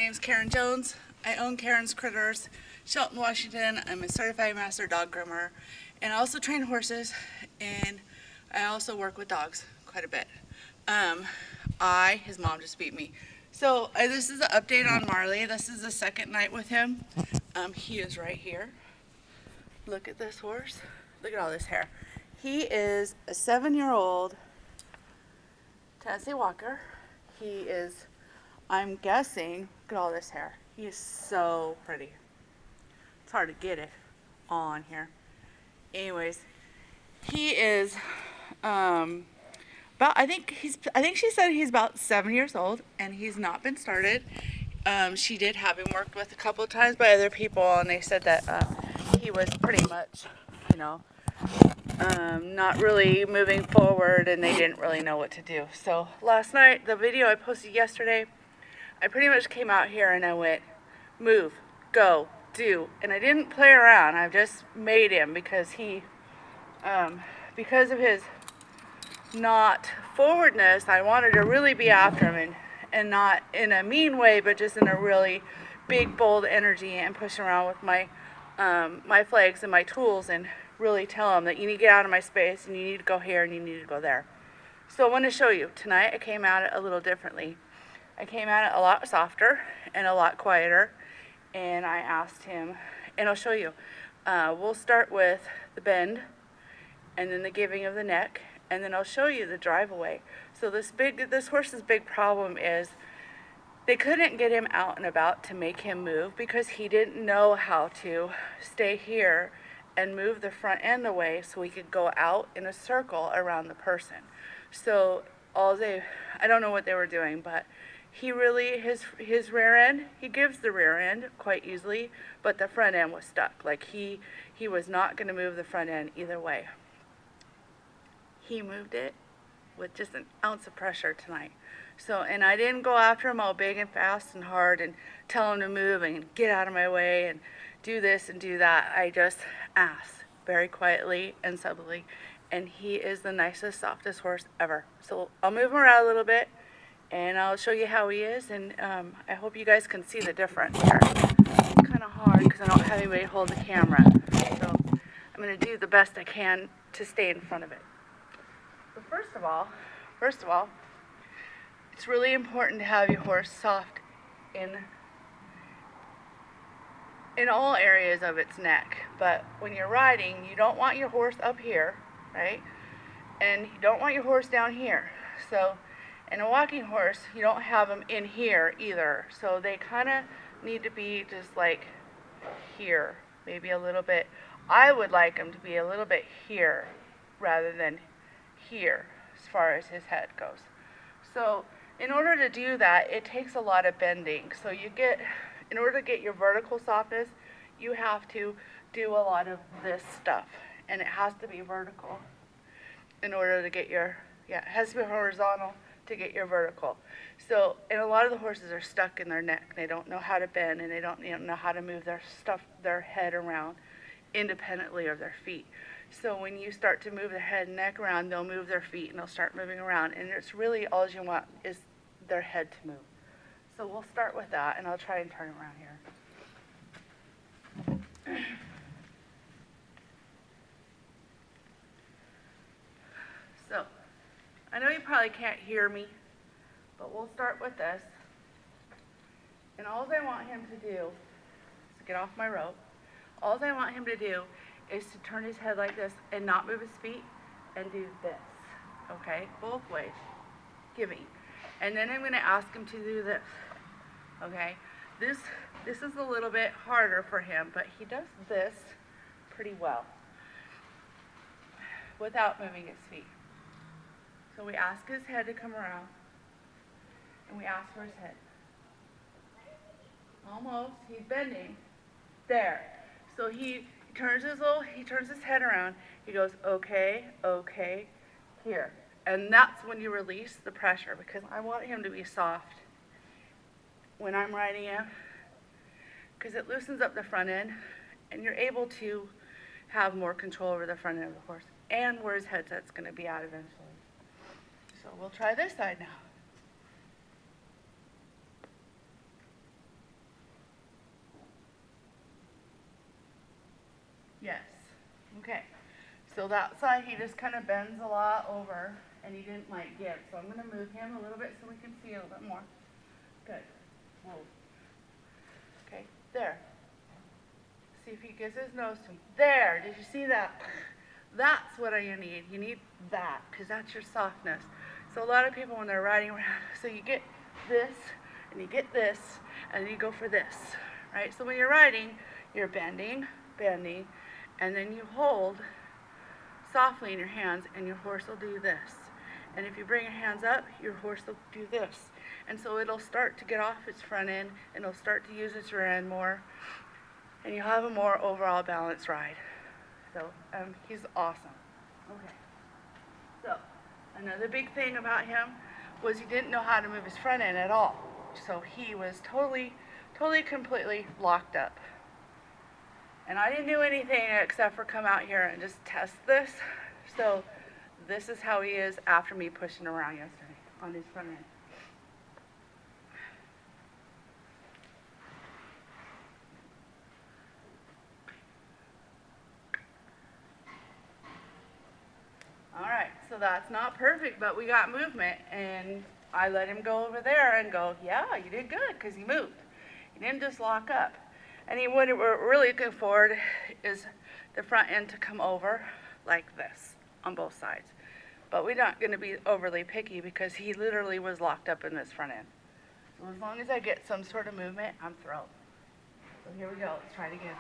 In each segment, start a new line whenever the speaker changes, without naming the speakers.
name's Karen Jones. I own Karen's Critters, Shelton, Washington. I'm a certified master dog groomer, and I also train horses, and I also work with dogs quite a bit. His mom just beat me. So this is an update on Marley. This is the second night with him. He is right here. Look at this horse. Look at all this hair. He is a 7-year-old Tennessee Walker. He is, I'm guessing, look at all this hair. He is so pretty. It's hard to get it on here. Anyways, he is I think she said he's about 7 years old, and he's not been started. She did have him worked with a couple of times by other people, and they said that he was pretty much, not really moving forward, and they didn't really know what to do. So last night, the video I posted yesterday, I pretty much came out here and I went, move, go, do, and I didn't play around. I just made him because because of his not forwardness, I wanted to really be after him, and not in a mean way, but just in a really big, bold energy, and push around with my my flags and my tools, and really tell him that you need to get out of my space, and you need to go here, and you need to go there. So I want to show you. Tonight I came at it a little differently. I came at it a lot softer and a lot quieter, and I asked him, and I'll show you. We'll start with the bend, and then the giving of the neck, and then I'll show you the drive away. So this horse's big problem is they couldn't get him out and about to make him move, because he didn't know how to stay here and move the front end away so he could go out in a circle around the person. So I don't know what they were doing, but he really, his rear end, he gives the rear end quite easily, but the front end was stuck. Like he was not going to move the front end either way. He moved it with just an ounce of pressure tonight. So, and I didn't go after him all big and fast and hard and tell him to move and get out of my way and do this and do that. I just asked very quietly and subtly, and he is the nicest, softest horse ever. So I'll move him around a little bit, and I'll show you how he is, and I hope you guys can see the difference here. It's kind of hard because I don't have anybody to hold the camera, so I'm going to do the best I can to stay in front of it. So first of all, it's really important to have your horse soft in all areas of its neck. But when you're riding, you don't want your horse up here, right? And you don't want your horse down here. So in a walking horse, you don't have them in here either. So they kind of need to be just like here, maybe a little bit. I would like them to be a little bit here rather than here as far as his head goes. So in order to do that, it takes a lot of bending. So in order to get your vertical softness, you have to do a lot of this stuff, and it has to be vertical in order to get your, it has to be horizontal to get your vertical. So, and a lot of the horses are stuck in their neck. They don't know how to bend, and they don't know how to move their head around independently of their feet. So when you start to move their head and neck around, they'll move their feet and they'll start moving around, and it's really all you want is their head to move. So we'll start with that, and I'll try and turn around here. So, I know you probably can't hear me, but we'll start with this. And all I want him to do is get off my rope. All I want him to do is to turn his head like this and not move his feet and do this, okay? Both ways, giving. And then I'm going to ask him to do this, okay? This is a little bit harder for him, but he does this pretty well without moving his feet. So we ask his head to come around, and we ask for his head. Almost, he's bending. There. So he turns his head around. He goes, okay, okay, here. And that's when you release the pressure, because I want him to be soft when I'm riding him, because it loosens up the front end, and you're able to have more control over the front end of the horse and where his headset's going to be at eventually. So we'll try this side now. Yes. Okay. So that side he just kind of bends a lot over and he didn't like give. So I'm going to move him a little bit so we can see a little bit more. Good. Whoa. Okay. There. See if he gets his nose to me. There. Did you see that? That's what you need. You need that because that's your softness. So a lot of people when they're riding around, so you get this and you get this and then you go for this, right? So when you're riding, you're bending, bending, and then you hold softly in your hands and your horse will do this. And if you bring your hands up, your horse will do this. And so it'll start to get off its front end and it'll start to use its rear end more and you'll have a more overall balanced ride. So he's awesome. Okay. So another big thing about him was he didn't know how to move his front end at all. So he was totally, completely locked up. And I didn't do anything except for come out here and just test this. So this is how he is after me pushing around yesterday on his front end. All right, so that's not perfect, but we got movement, and I let him go over there and go, yeah, you did good, because he moved. He didn't just lock up. And what we're really looking for is the front end to come over like this on both sides. But we're not going to be overly picky because he literally was locked up in this front end. So as long as I get some sort of movement, I'm thrilled. So here we go. Let's try it again.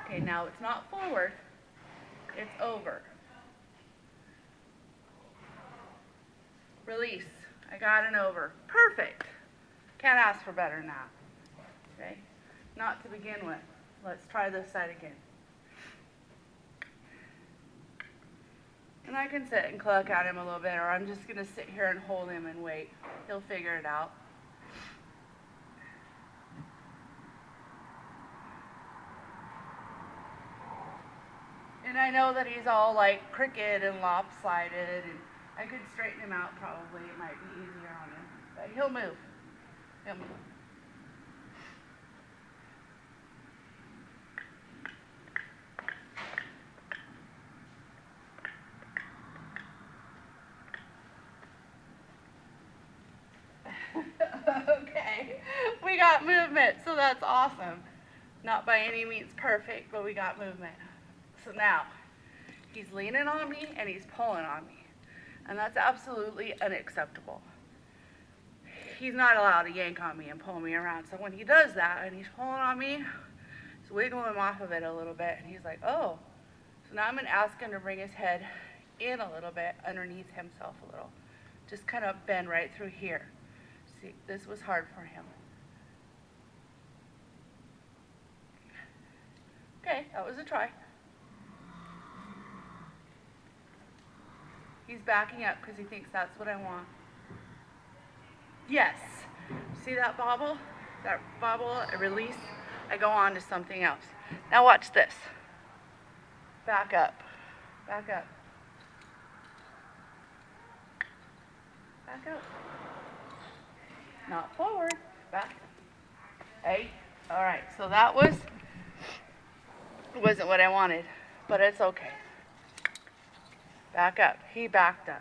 Okay, now it's not forward. It's over. Release. I got an over. Perfect. Can't ask for better than that. Okay? Not to begin with. Let's try this side again. And I can sit and cluck at him a little bit, or I'm just going to sit here and hold him and wait. He'll figure it out. And I know that he's all like crooked and lopsided, and I could straighten him out probably. It might be easier on him. But he'll move. He'll move. Okay, we got movement, so that's awesome. Not by any means perfect, but we got movement. So now, he's leaning on me and he's pulling on me. And that's absolutely unacceptable. He's not allowed to yank on me and pull me around. So when he does that and he's pulling on me, just wiggle him off of it a little bit. And he's like, oh. So now I'm going to ask him to bring his head in a little bit, underneath himself a little. Just kind of bend right through here. See, this was hard for him. Okay, that was a try. He's backing up because he thinks that's what I want. Yes. See that bobble? That bobble, I release, I go on to something else. Now watch this. Back up. Back up. Back up. Not forward. Back. Hey. All right. So that wasn't what I wanted, but it's okay. Back up. He backed up.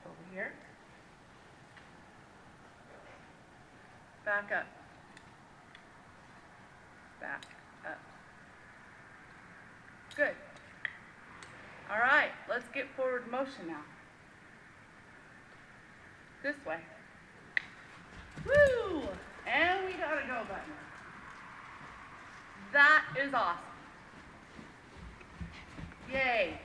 Over here. Back up. Back up. Good. All right. Let's get forward motion now. This way. Woo! And we got a go button. That is awesome. Yay.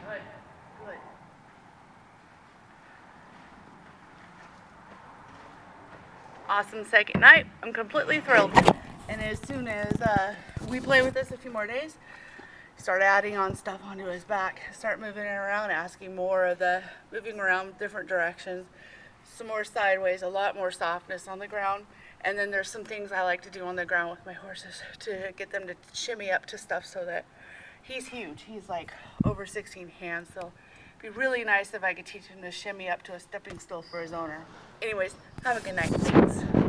Good, good. Awesome second night. I'm completely thrilled. And as soon as we play with this a few more days, start adding on stuff onto his back, start moving it around, asking more of the moving around different directions, some more sideways, a lot more softness on the ground. And then there's some things I like to do on the ground with my horses to get them to shimmy up to stuff so that he's huge. He's like over 16 hands, so it'd be really nice if I could teach him to shimmy up to a stepping stool for his owner. Anyways, have a good night. Thanks.